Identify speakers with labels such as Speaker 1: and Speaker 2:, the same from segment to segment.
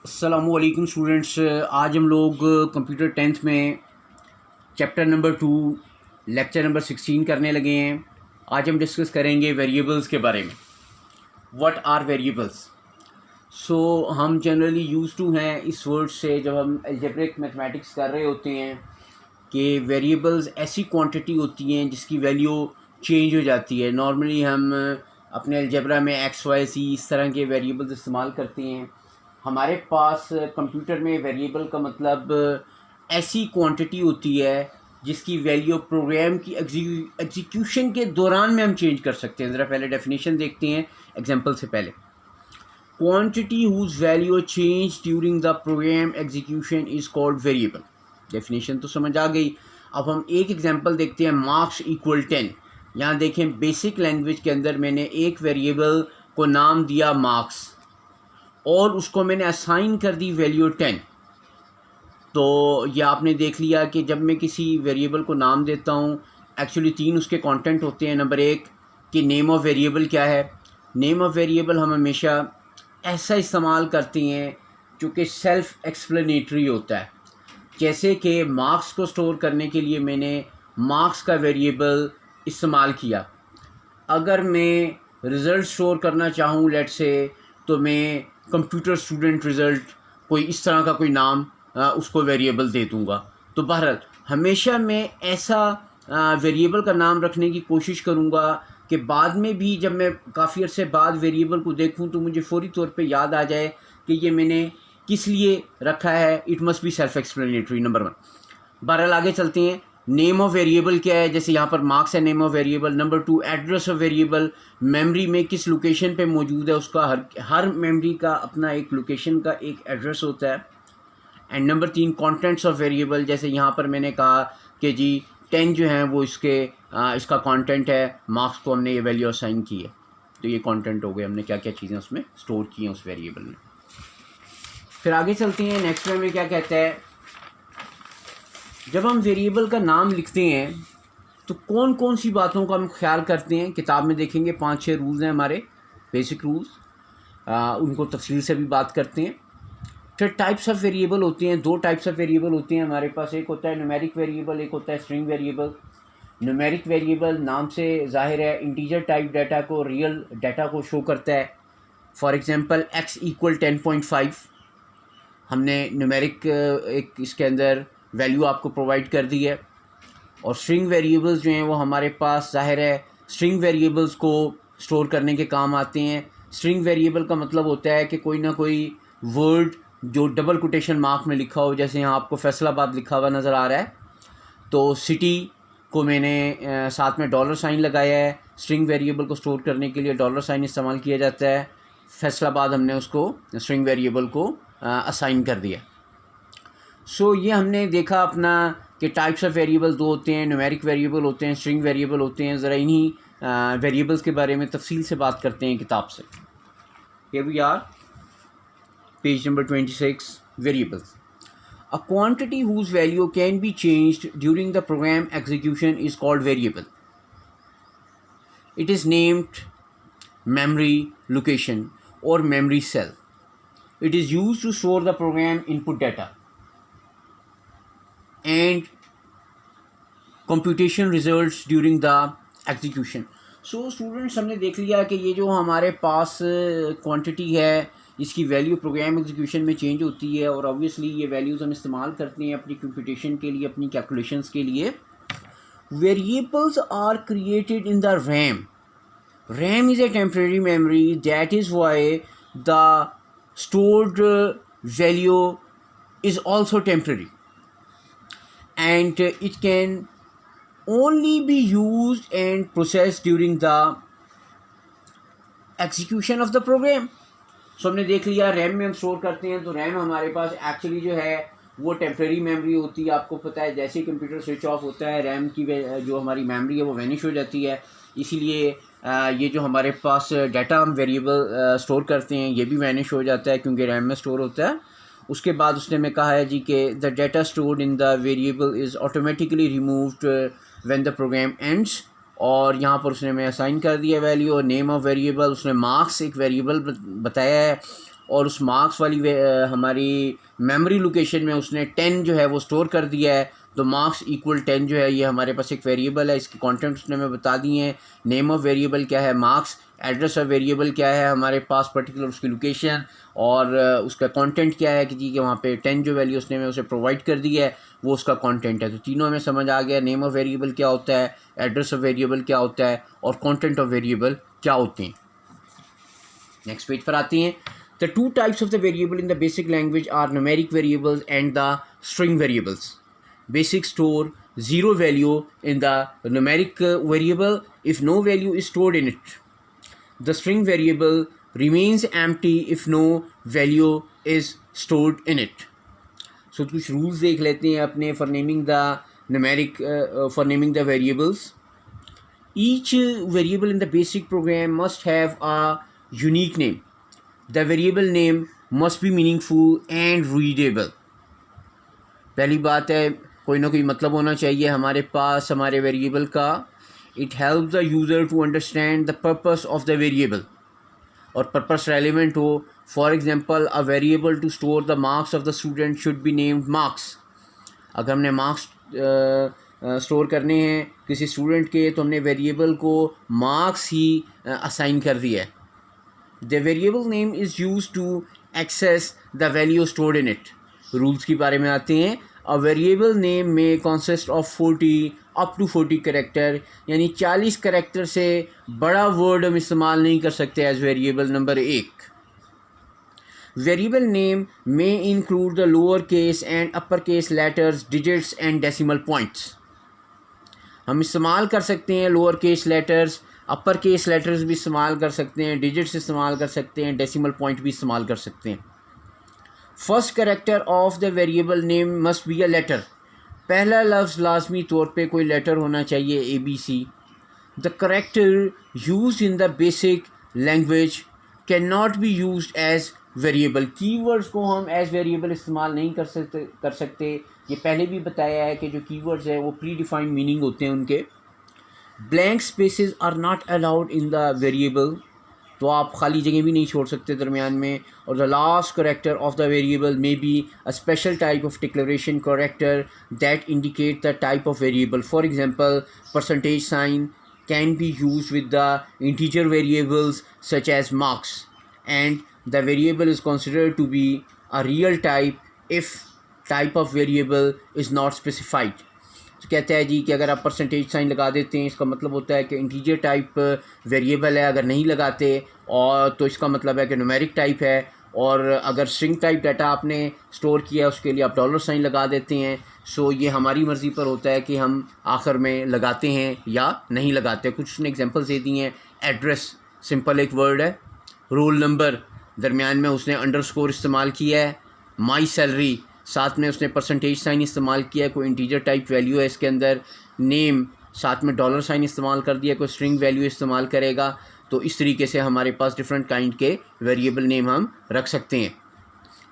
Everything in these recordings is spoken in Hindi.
Speaker 1: अस्सलामुअलैकुम स्टूडेंट्स। आज हम लोग कंप्यूटर 10th में चैप्टर नंबर 2 लेक्चर नंबर 16 करने लगे हैं। आज हम डिस्कस करेंगे वेरिएबल्स के बारे में। What are variables? सो हम जनरली यूज़ टू हैं इस वर्ड से जब हम अलजेब्रिक मैथमेटिक्स कर रहे होते हैं कि वेरिएबल्स ऐसी क्वांटिटी होती हैं जिसकी वैल्यू चेंज हो जाती है। नॉर्मली हम अपने अलजेब्रा में एक्स वाई सी इस तरह के वेरिएबल्स इस्तेमाल करते हैं। हमारे पास कंप्यूटर में वेरिएबल का मतलब ऐसी क्वांटिटी होती है जिसकी वैल्यू प्रोग्राम की एग्जीक्यूशन के दौरान में हम चेंज कर सकते हैं। ज़रा पहले डेफिनेशन देखते हैं एग्जांपल से पहले। Quantity whose value change during the program execution is called variable. Definition तो समझ आ गई। अब हम एक एग्जांपल देखते हैं, मार्क्स इक्वल 10। यहाँ देखें, बेसिक लैंग्वेज के अंदर मैंने एक वेरिएबल को नाम दिया मार्क्स और उसको मैंने असाइन कर दी वैल्यू 10। तो ये आपने देख लिया कि जब मैं किसी वेरिएबल को नाम देता हूँ, एक्चुअली 3 उसके कंटेंट होते हैं। नंबर 1 कि नेम ऑफ़ वेरिएबल क्या है। नेम ऑफ़ वेरिएबल हम हमेशा ऐसा इस्तेमाल करते हैं जो कि सेल्फ़ एक्सप्लेनेटरी होता है। जैसे कि मार्क्स को स्टोर करने के लिए मैंने मार्क्स का वेरिएबल इस्तेमाल किया। अगर मैं रिज़ल्ट स्टोर करना चाहूँ लेट्स से, तो मैं कंप्यूटर स्टूडेंट रिज़ल्ट कोई इस तरह का कोई नाम उसको वेरिएबल दे दूँगा। तो बहरहाल हमेशा मैं ऐसा वेरिएबल का नाम रखने की कोशिश करूँगा कि बाद में भी जब मैं काफ़ी अर्से बाद वेरिएबल को देखूँ तो मुझे फ़ौरी तौर पे याद आ जाए कि ये मैंने किस लिए रखा है। It must be self explanatory, number 1। बहरहाल आगे चलते हैं। नेम ऑफ़ वेरिएबल क्या है, जैसे यहाँ पर मार्क्स है name of variable. Number 2 address of variable, memory में किस लोकेशन पे मौजूद है उसका हर मेमोरी का अपना एक लोकेशन का एक एड्रेस होता है। And number 3 contents of variable, जैसे यहाँ पर मैंने कहा कि जी 10 जो है वो इसका कंटेंट है, मार्क्स को हमने ये वैल्यू असाइन की है। तो ये कंटेंट हो गए, हमने क्या क्या चीज़ें उसमें स्टोर की हैं उस वेरिएबल में। फिर आगे चलते हैं, नेक्स्ट में क्या कहता है, जब हम वेरिएबल का नाम लिखते हैं तो कौन कौन सी बातों का हम ख्याल करते हैं। किताब में देखेंगे 5-6 रूल्स हैं हमारे, बेसिक रूल्स। उनको तफसील से भी बात करते हैं। फिर टाइप्स ऑफ वेरिएबल होते हैं, 2 टाइप्स ऑफ वेरिएबल होते हैं हमारे पास। एक होता है न्यूमेरिक वेरिएबल, एक होता है स्ट्रिंग वेरिएबल। न्यूमेरिक वेरिएबल नाम से ज़ाहिर है इंटीजर टाइप डाटा को, रियल डाटा को शो करता है। फॉर एग्ज़ाम्पल x इक्वल 10.5 हमने न्यूमेरिक एक इसके अंदर वैल्यू आपको प्रोवाइड कर दी है। और स्ट्रिंग वेरिएबल्स जो हैं वो हमारे पास ज़ाहिर है स्ट्रिंग वेरिएबल्स को स्टोर करने के काम आते हैं। स्ट्रिंग वेरिएबल का मतलब होता है कि कोई ना कोई वर्ड जो डबल कोटेशन मार्क में लिखा हो, जैसे यहाँ आपको फैसलाबाद लिखा हुआ नज़र आ रहा है, तो सिटी को मैंने साथ में डॉलर साइन लगाया है। स्ट्रिंग वेरिएबल को स्टोर करने के लिए डॉलर साइन इस्तेमाल किया जाता है। फैसलाबाद हमने उसको स्ट्रिंग वेरिएबल को असाइन कर दिया। सो ये हमने देखा अपना कि टाइप्स ऑफ वेरिएबल 2 होते हैं, न्यूमेरिक वेरिएबल होते हैं, स्ट्रिंग वेरिएबल होते हैं। ज़रा इन्हीं वेरिएबल्स के बारे में तफसील से बात करते हैं किताब से। Here we are, page number 26, variables. A quantity whose value can be changed during the program execution is called variable. It is named memory location or memory cell. It is used to store the program input data and computation results during the execution. So students, हमने देख लिया कि ये जो हमारे पास क्वांटिटी है इसकी वैल्यू प्रोग्राम एग्जीक्यूशन में चेंज होती है, और ऑब्वियसली ये वैल्यूज़ हम इस्तेमाल करते हैं अपनी कंप्यूटेशन के लिए, अपनी कैलकुलेशंस के लिए। Variables are created in the RAM. RAM is a temporary memory, that is why the stored value is also temporary, and it can only be used and processed during the execution of the program. So हमने देख लिया रैम में हम स्टोर करते हैं, तो रैम हमारे पास एक्चुअली जो है वो टेम्प्रेरी मेमोरी होती है। आपको पता है जैसे ही कंप्यूटर स्विच ऑफ होता है रैम की जो हमारी मेमोरी है वो वैनिश हो जाती है। इसीलिए ये जो हमारे पास डाटा हम वेरिएबल स्टोर करते हैं ये भी वैनिश हो जाता है क्योंकि रैम में स्टोर होता है। उसके बाद उसने में कहा है जी कि the data stored in the variable is automatically removed when the program ends. और यहाँ पर उसने मैं असाइन कर दिया वैल्यू और नेम ऑफ वेरिएबल, उसने मार्क्स एक वेरिएबल बताया है और उस मार्क्स वाली हमारी मेमोरी लोकेशन में उसने 10 जो है वो स्टोर कर दिया है, तो मार्क्स इक्वल 10 जो है ये हमारे पास एक वेरिएबल है। इसके कंटेंट उसने हमें बता दिए हैं। नेम ऑफ वेरिएबल क्या है, मार्क्स। एड्रेस ऑफ वेरिएबल क्या है, हमारे पास पर्टिकुलर उसकी लोकेशन। और उसका कंटेंट क्या है कि जी कि वहाँ पे 10 जो वैल्यू उसने हमें उसे प्रोवाइड कर दी है वो उसका कंटेंट है। तो तीनों हमें समझ आ गया, नेम ऑफ वेरिएबल क्या होता है, एड्रेस ऑफ वेरिएबल क्या होता है और कंटेंट ऑफ वेरिएबल क्या होते हैं। नेक्स्ट पेज पर आते हैं। The two types of the variable in the BASIC language are numeric variables and the string variables. Basic store 0 value in the numeric variable if no value is stored in it. The string variable remains empty if no value is stored in it. So कुछ rules देख लेते हैं अपने for naming the numeric for naming the variables. Each variable in the basic program must have a unique name. The variable name must be meaningful and readable. पहली बात है कोई ना कोई मतलब होना चाहिए हमारे पास हमारे वेरिएबल का। It help the user to understand the purpose of the variable और पर्पस रेलिवेंट हो। For example a variable to store the marks of the student should be named marks. अगर हमने मार्क्स स्टोर करने हैं किसी स्टूडेंट के तो हमने वेरिएबल को मार्क्स ही असाइन कर दिया है। The variable name is use to access the value stored in it. Rules के बारे में आते हैं। अ वेरिएबल नेम में consist of 40 up to 40 character, यानी 40 कैरेक्टर से बड़ा वर्ड हम इस्तेमाल नहीं कर सकते as variable. Number 1, variable name में include the lower case and upper case letters, digits and decimal points. हम इस्तेमाल कर सकते हैं lower case letters, upper case letters भी इस्तेमाल कर सकते हैं, डिजिट्स इस्तेमाल कर सकते हैं, डेसिमल पॉइंट भी इस्तेमाल कर सकते हैं। First character of the variable name must be a letter. पहला लफ्ज़ लाजमी तौर पे कोई लेटर होना चाहिए, ABC। The character use in the BASIC language can not be use as variable. Keywords को हम एज वेरिएबल इस्तेमाल नहीं कर सकते। ये पहले भी बताया है कि जो कीवर्ड्स है वो प्री डिफाइंड मीनिंग होते हैं उनके। Blank spaces are not allowed in the variable, तो आप खाली जगह भी नहीं छोड़ सकते दरमियान में। और the last character of the variable may be a special type of declaration character that indicate the type of variable. For example percentage sign can be use with the integer variables such as marks and the variable is considered to be a real type if type of variable is not specified. तो कहता है जी कि अगर आप परसेंटेज साइन लगा देते हैं इसका मतलब होता है कि इंटीजर टाइप वेरिएबल है, अगर नहीं लगाते और तो इसका मतलब है कि न्यूमेरिक टाइप है। और अगर स्ट्रिंग टाइप डाटा आपने स्टोर किया है उसके लिए आप डॉलर साइन लगा देते हैं। सो ये हमारी मर्ज़ी पर होता है कि हम आखिर में लगाते हैं या नहीं लगाते। कुछ उसने एग्जांपल्स दे दिए हैं। एड्रेस सिंपल एक वर्ड है। रोल नंबर दरमियान में उसने अंडरस्कोर इस्तेमाल किया है। माई सैलरी साथ में उसने परसेंटेज साइन इस्तेमाल किया है, कोई इंटीजर टाइप वैल्यू है इसके अंदर। नेम साथ में डॉलर साइन इस्तेमाल कर दिया, कोई स्ट्रिंग वैल्यू इस्तेमाल करेगा। तो इस तरीके से हमारे पास डिफरेंट काइंड के वेरिएबल नेम हम रख सकते हैं।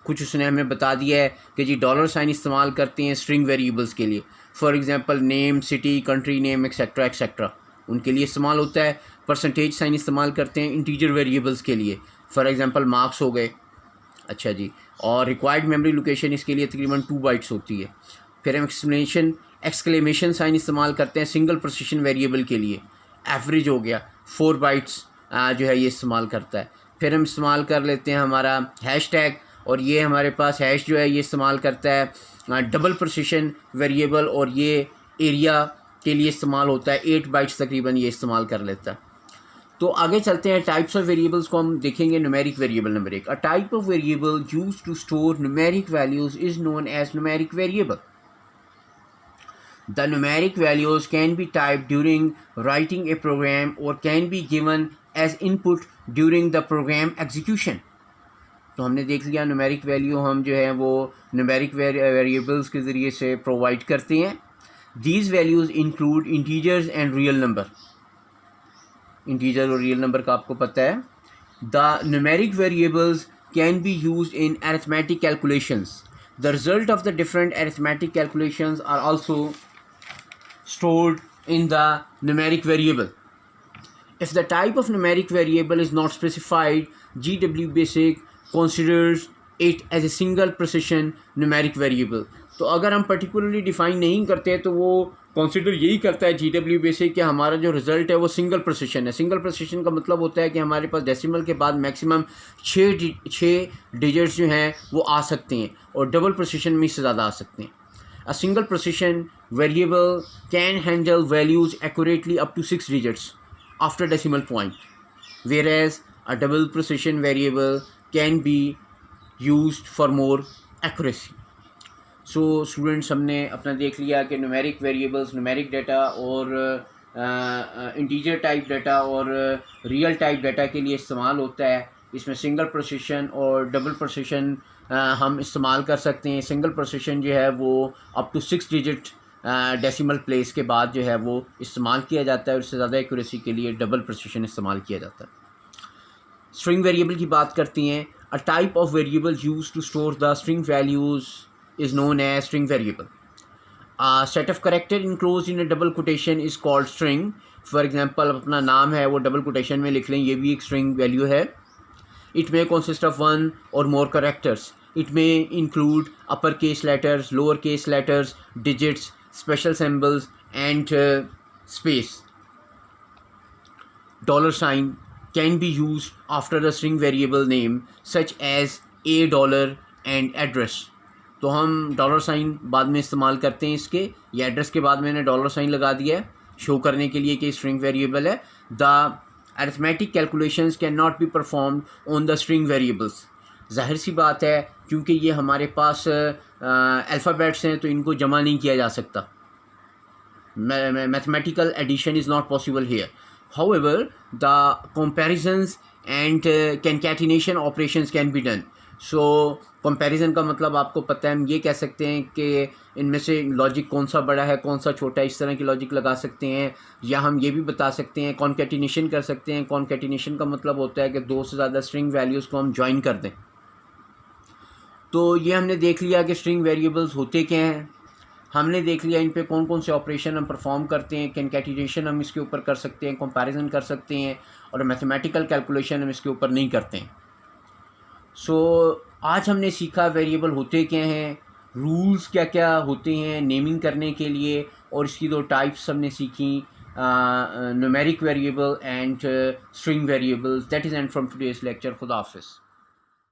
Speaker 1: कुछ उसने हमें बता दिया है कि जी डॉलर साइन इस्तेमाल करते हैं स्ट्रिंग वेरिएबल्स के लिए। For example name, city, country name etcetera etcetera उनके लिए इस्तेमाल होता है। परसेंटेज साइन इस्तेमाल करते हैं इंटीजर वेरिएबल्स के लिए। फॉर एग्जांपल मार्क्स हो गए, अच्छा जी। और रिक्वायर्ड मेमोरी लोकेशन इसके लिए तकरीबन 2 बाइट्स होती है। फिर हम एक्सक्लेमेशन साइन इस्तेमाल करते हैं सिंगल प्रोसिशन वेरिएबल के लिए। एवरेज हो गया 4 बाइट्स जो है ये इस्तेमाल करता है। फिर हम इस्तेमाल कर लेते हैं हमारा हैश टैग, और ये हमारे पास हैश जो है ये इस्तेमाल करता है डबल प्रोसिशन वेरिएबल, और ये एरिया के लिए इस्तेमाल होता है। 8 बाइट्स तकरीबन ये इस्तेमाल कर लेता है। तो आगे चलते हैं। टाइप्स ऑफ वेरिएबल्स को हम देखेंगे। Numeric variable number 1, a type of variable used to store numeric values is known as numeric variable. The numeric values can be typed during writing a program or can be given as input during the program execution. तो हमने देख लिया न्यूमेरिक वैल्यू हम जो है वो न्यूमेरिक वेरिएबल्स के ज़रिए से प्रोवाइड करते हैं। These values include integers and real number. Integer और रियल नंबर का आपको पता है। The numeric variables can be used in arithmetic calculations. The result of the different arithmetic calculations are also stored in the numeric variable. If the type of numeric variable is not specified, GW Basic considers it as a single precision numeric variable. तो अगर हम पर्टिकुलरली डिफाइन नहीं करते तो वो कंसिडर यही करता है GW बेसिक कि हमारा जो रिज़ल्ट है वो सिंगल प्रिसिशन है. सिंगल प्रिसिशन का मतलब होता है कि हमारे पास डेसिमल के बाद मैक्सिमम 6 डिजिट्स जो हैं वो आ सकते हैं और डबल प्रिसिशन में इससे ज़्यादा आ सकते हैं. A single precision variable can handle values accurately up to 6 digits after decimal point, whereas a double precision variable can be used for more accuracy. So students, हमने अपना देख लिया कि numeric variables, numeric data और integer type data और real type data के लिए इस्तेमाल होता है. इसमें सिंगल प्रिसिशन और डबल प्रिसिशन हम इस्तेमाल कर सकते हैं. सिंगल प्रिसिशन जो है वो up to 6 digit decimal place के बाद जो है वो इस्तेमाल किया जाता है और इससे ज़्यादा एक्यूरेसी के लिए डबल प्रिसिशन इस्तेमाल किया जाता है. स्ट्रिंग वेरिएबल की बात करती हैं. A type of variable use to store the string values is known as string variable. A set of character enclosed in a double quotation is called string. For example, अपना नाम है वो डबल कोटेशन में लिख लें, ये भी एक स्ट्रिंग वैल्यू है. It may consist of one or more characters. It may include uppercase letters, lowercase letters, digits, special symbols, and space. $sign can be used after the string variable name, such as $, and address. तो हम $sign बाद में इस्तेमाल करते हैं इसके, या एड्रेस के बाद मैंने $sign लगा दिया है शो करने के लिए कि स्ट्रिंग वेरिएबल है. The arithmetic calculations cannot be performed on the string variables. जाहिर सी बात है क्योंकि ये हमारे पास अल्फ़ाबेट्स हैं तो इनको जमा नहीं किया जा सकता. Mathematical addition is not possible here. However, the comparisons and concatenation operations can be done. So comparison का मतलब आपको पता है, हम ये कह सकते हैं कि इनमें से लॉजिक कौन सा बड़ा है कौन सा छोटा है, इस तरह की लॉजिक लगा सकते हैं. या हम ये भी बता सकते हैं, कॉन्कैटिनेशन कर सकते हैं. कॉन्कैटिनेशन का मतलब होता है कि 2 से ज़्यादा स्ट्रिंग वैल्यूज़ को हम ज्वाइन कर दें. तो ये हमने देख लिया कि स्ट्रिंग वेरिएबल्स होते क्या हैं. हमने देख लिया इन पे कौन कौन से ऑपरेशन हम परफॉर्म करते हैं. कॉन्कैटिनेशन हम इसके ऊपर कर सकते हैं, कंपैरिजन कर सकते हैं, और मैथमेटिकल कैलकुलेशन हम इसके ऊपर नहीं करते हैं. सो आज हमने सीखा वेरिएबल होते क्या हैं, रूल्स क्या क्या होते हैं नेमिंग करने के लिए, और इसकी 2 टाइप्स हमने सीखी, numeric variable and string variables. That is and from today's lecture. खुदा हाफिज़.